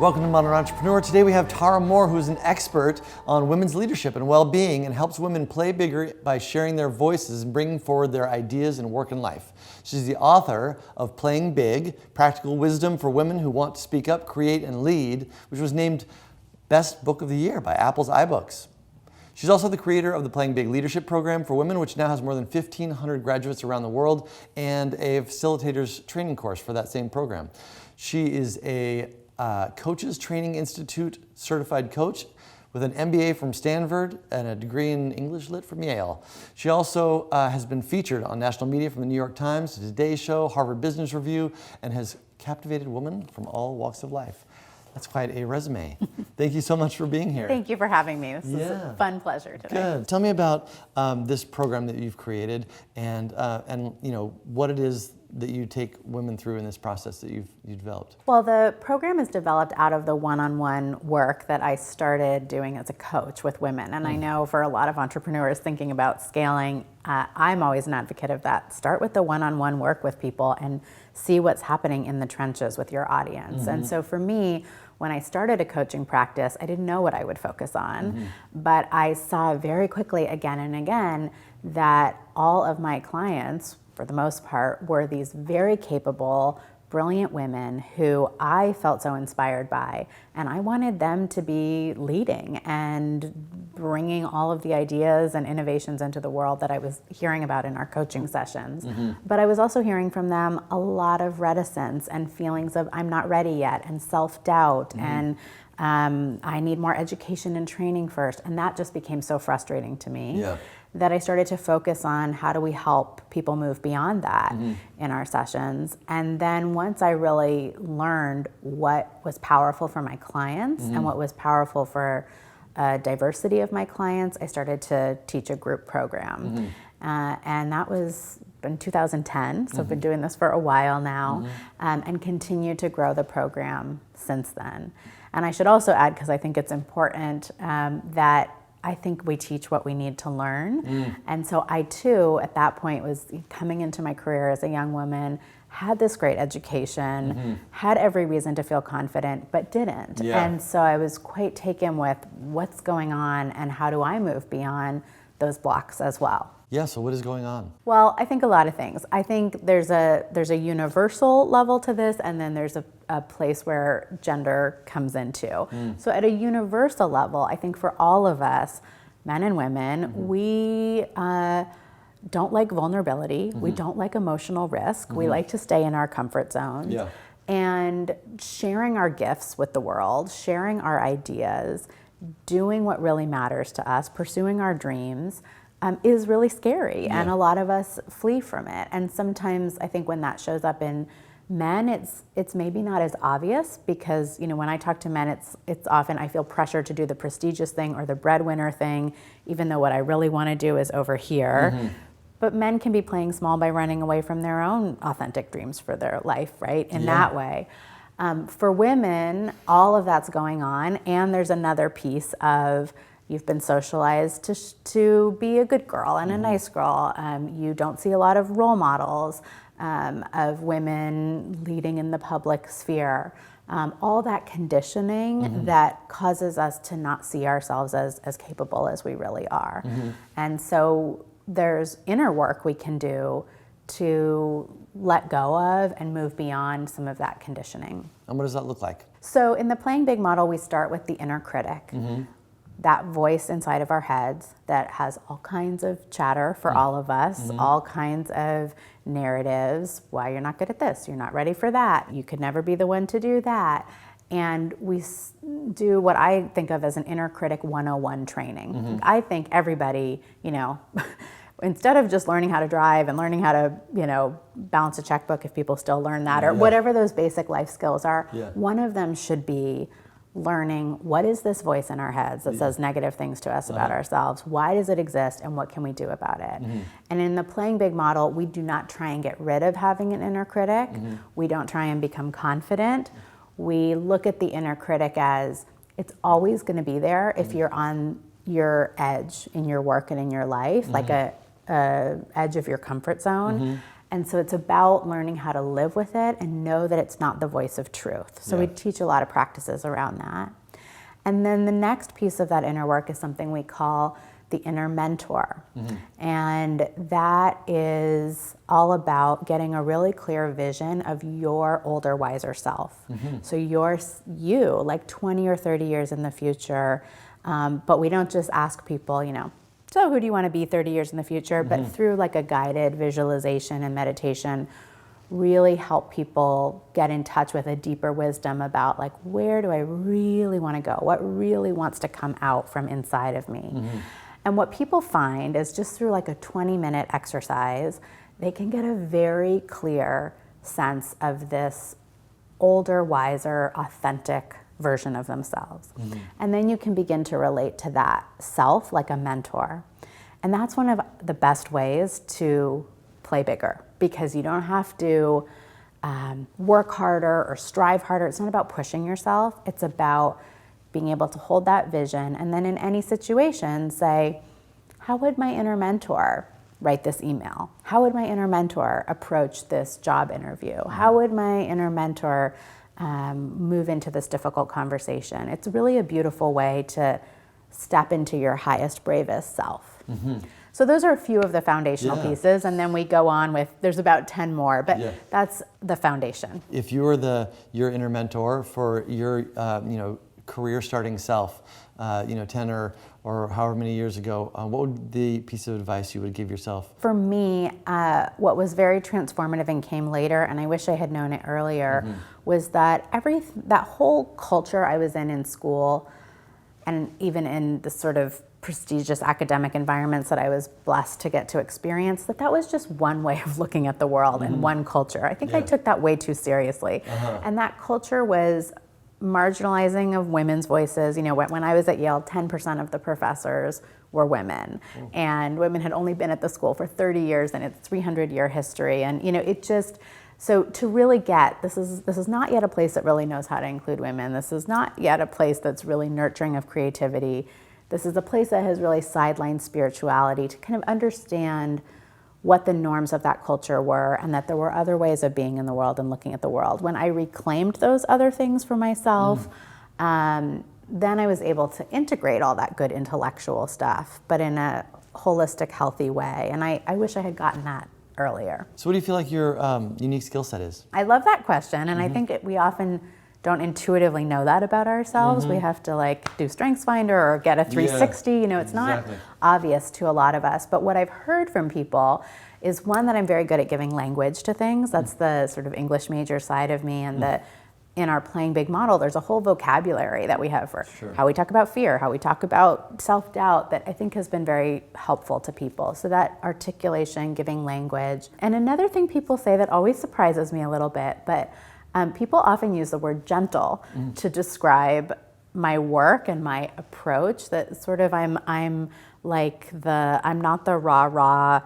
Welcome to Modern Entrepreneur. Today we have Tara Mohr, who is an expert on women's leadership and well-being and helps women play bigger by sharing their voices and bringing forward their ideas in work and life. She's the author of Playing Big, Practical Wisdom for Women Who Want to Speak Up, Create, and Lead, which was named Best Book of the Year by Apple's iBooks. She's also the creator of the Playing Big Leadership Program for Women, which now has more than 1,500 graduates around the world, and a facilitator's training course for that same program. She is a Coaches Training Institute certified coach with an MBA from Stanford and a degree in English Lit from Yale. She also has been featured on national media from the New York Times, The Today Show, Harvard Business Review, and has captivated women from all walks of life. That's quite a resume. Thank you so much for being here. Thank you for having me. This is a fun pleasure today. Good. Tell me about this program that you've created and you know what it is that you take women through in this process that you've developed. Well, the program is developed out of the one-on-one work that I started doing as a coach with women. And I know for a lot of entrepreneurs thinking about scaling, I'm always an advocate of that. Start with the one-on-one work with people and see what's happening in the trenches with your audience. And so for me, when I started a coaching practice, I didn't know what I would focus on, but I saw very quickly again and again that all of my clients, for the most part, were these very capable, brilliant women who I felt so inspired by, and I wanted them to be leading and bringing all of the ideas and innovations into the world that I was hearing about in our coaching sessions. But I was also hearing from them a lot of reticence and feelings of I'm not ready yet, and self-doubt, and I need more education and training first, and that just became so frustrating to me. That I started to focus on how do we help people move beyond that in our sessions. And then once I really learned what was powerful for my clients and what was powerful for diversity of my clients, I started to teach a group program. And that was in 2010, so I've been doing this for a while now, and continue to grow the program since then. And I should also add, because I think it's important, that I think we teach what we need to learn. And so I too, at that point, was coming into my career as a young woman, had this great education, had every reason to feel confident, but didn't. And so I was quite taken with what's going on and how do I move beyond those blocks as well. Yeah, so what is going on? Well, I think a lot of things. I think there's a universal level to this, and then there's a place where gender comes into. So at a universal level, I think for all of us, men and women, we don't like vulnerability. We don't like emotional risk. We like to stay in our comfort zones. And sharing our gifts with the world, sharing our ideas, doing what really matters to us, pursuing our dreams, is really scary, and a lot of us flee from it. And sometimes I think when that shows up in men, it's maybe not as obvious, because when I talk to men, it's often I feel pressure to do the prestigious thing or the breadwinner thing, even though what I really want to do is over here. But men can be playing small by running away from their own authentic dreams for their life, right? In that way. For women, all of that's going on, and there's another piece of you've been socialized to be a good girl and a nice girl. You don't see a lot of role models of women leading in the public sphere. All that conditioning that causes us to not see ourselves as capable as we really are. And so there's inner work we can do to let go of and move beyond some of that conditioning. And what does that look like? So in the Playing Big model, we start with the inner critic. That voice inside of our heads that has all kinds of chatter for all of us, all kinds of narratives. Why you're not good at this, you're not ready for that, you could never be the one to do that. And we do what I think of as an inner critic 101 training. I think everybody, instead of just learning how to drive and learning how to, balance a checkbook, if people still learn that, or whatever those basic life skills are, one of them should be learning what is this voice in our heads that says negative things to us about ourselves, why does it exist, and what can we do about it? And in the Playing Big model, we do not try and get rid of having an inner critic. We don't try and become confident. We look at the inner critic as it's always going to be there if you're on your edge in your work and in your life, like a edge of your comfort zone. And so it's about learning how to live with it and know that it's not the voice of truth. So we teach a lot of practices around that. And then the next piece of that inner work is something we call the inner mentor. And that is all about getting a really clear vision of your older, wiser self. So you, like 20 or 30 years in the future, but we don't just ask people, so who do you want to be 30 years in the future? But through like a guided visualization and meditation, really help people get in touch with a deeper wisdom about like, where do I really want to go? What really wants to come out from inside of me? And what people find is just through like a 20-minute exercise, they can get a very clear sense of this older, wiser, authentic version of themselves. And then you can begin to relate to that self like a mentor. And that's one of the best ways to play bigger, because you don't have to work harder or strive harder. It's not about pushing yourself. It's about being able to hold that vision and then in any situation say, how would my inner mentor write this email? How would my inner mentor approach this job interview? How would my inner mentor move into this difficult conversation? It's really a beautiful way to step into your highest, bravest self. So those are a few of the foundational pieces, and then we go on with, there's about 10 more, but that's the foundation. If you were your inner mentor for your career starting self, 10 or however many years ago, what would the piece of advice you would give yourself? For me, what was very transformative and came later, and I wish I had known it earlier, was that that whole culture I was in school, and even in the sort of prestigious academic environments that I was blessed to get to experience, that was just one way of looking at the world and one culture. I think I took that way too seriously. And that culture was marginalizing of women's voices. When I was at Yale, 10% of the professors were women, and women had only been at the school for 30 years and its 300-year history. And so to really get, this is not yet a place that really knows how to include women. This is not yet a place that's really nurturing of creativity. This is a place that has really sidelined spirituality, to kind of understand what the norms of that culture were, and that there were other ways of being in the world and looking at the world. When I reclaimed those other things for myself, then I was able to integrate all that good intellectual stuff, but in a holistic, healthy way. And I wish I had gotten that earlier. So what do you feel like your unique skill set is? I love that question, and I think we often don't intuitively know that about ourselves. We have to like do StrengthsFinder or get a 360. It's not obvious to a lot of us. But what I've heard from people is, one, that I'm very good at giving language to things. That's the sort of English major side of me, and in our Playing Big model, there's a whole vocabulary that we have for how we talk about fear, how we talk about self-doubt, that I think has been very helpful to people. So that articulation, giving language. And another thing people say that always surprises me a little bit, but people often use the word gentle to describe my work and my approach. That sort of I'm not the rah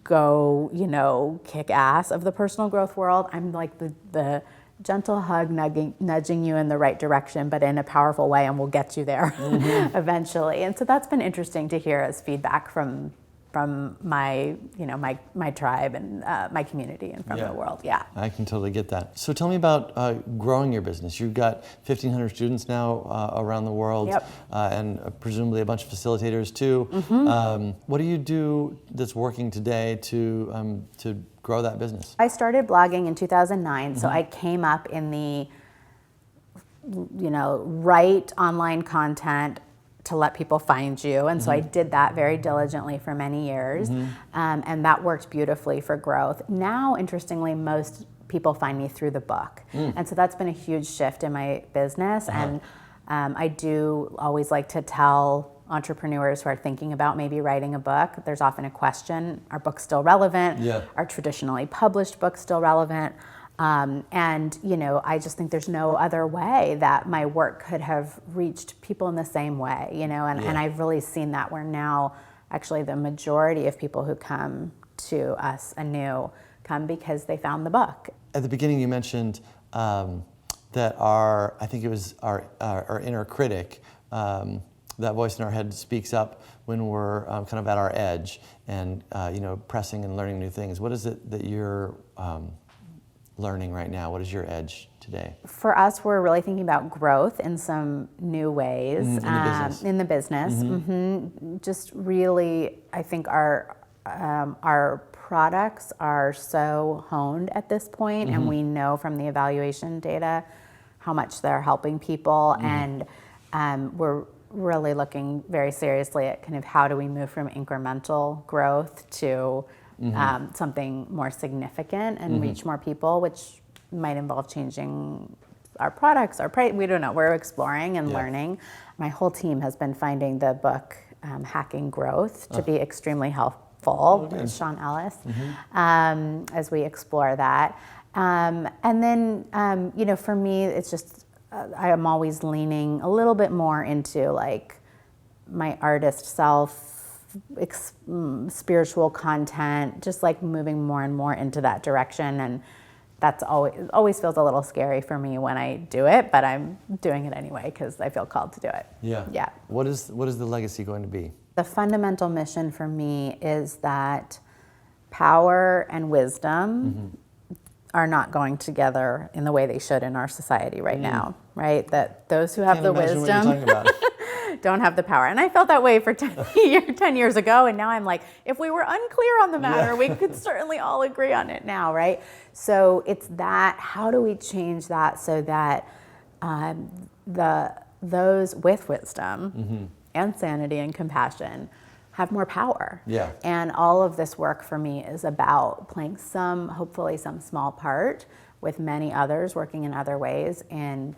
go kick ass of the personal growth world. I'm like the gentle hug nudging you in the right direction, but in a powerful way, and we'll get you there eventually. And so that's been interesting to hear as feedback from my tribe and my community and from the world. I can totally get that. So tell me about growing your business. You've got 1,500 students now around the world, and presumably a bunch of facilitators too. What do you do that's working today to grow that business? I started blogging in 2009, so I came up in the write online content to let people find you. And so I did that very diligently for many years. And that worked beautifully for growth. Now, interestingly, most people find me through the book. And so that's been a huge shift in my business. And I do always like to tell entrepreneurs who are thinking about maybe writing a book, there's often a question, are books still relevant? Are traditionally published books still relevant? And I just think there's no other way that my work could have reached people in the same way, and I've really seen that, where now actually the majority of people who come to us anew come because they found the book. At the beginning you mentioned that our inner critic that voice in our head speaks up when we're kind of at our edge and pressing and learning new things. What is it that you're learning right now? What is your edge today? For us, we're really thinking about growth in some new ways in the business. Just really, I think our products are so honed at this point, and we know from the evaluation data how much they're helping people, and we're really looking very seriously at kind of how do we move from incremental growth to something more significant and reach more people, which might involve changing our products, our price. We don't know. We're exploring and learning. My whole team has been finding the book Hacking Growth to be extremely helpful. Sean Ellis, as we explore that. And then, for me, it's just I am always leaning a little bit more into like my artist self, spiritual content, just like moving more and more into that direction. And that's always feels a little scary for me when I do it, but I'm doing it anyway because I feel called to do it. Yeah. What is the legacy going to be? The fundamental mission for me is that power and wisdom are not going together in the way they should in our society right now, right? That those who have the wisdom don't have the power. And I felt that way for 10 years ago, and now I'm like, if we were unclear on the matter, we could certainly all agree on it now, right? So it's that, how do we change that so that those with wisdom and sanity and compassion have more power. Yeah. And all of this work for me is about playing hopefully some small part with many others working in other ways in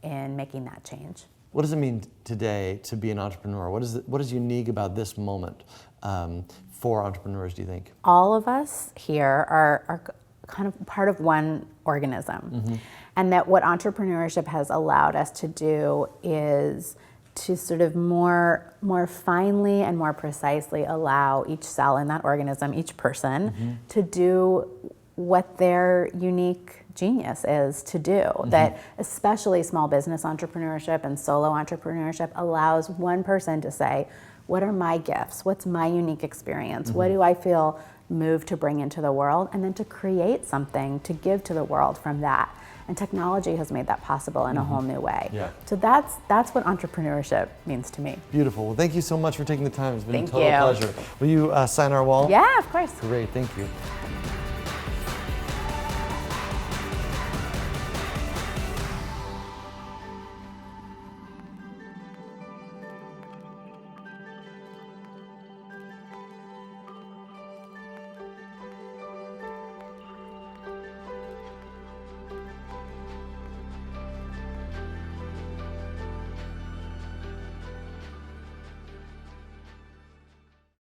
making that change. What does it mean today to be an entrepreneur? What is unique about this moment for entrepreneurs, do you think? All of us here are kind of part of one organism. And that what entrepreneurship has allowed us to do is to sort of more finely and more precisely allow each cell in that organism, each person, to do what their unique genius is to do. That especially small business entrepreneurship and solo entrepreneurship allows one person to say, what are my gifts? What's my unique experience? What do I feel moved to bring into the world? And then to create something to give to the world from that. And technology has made that possible in a whole new way. Yeah. So that's what entrepreneurship means to me. Beautiful. Well, thank you so much for taking the time. It's been a Thank total you. pleasure. Will you sign our wall? Yeah, of course. Great, thank you.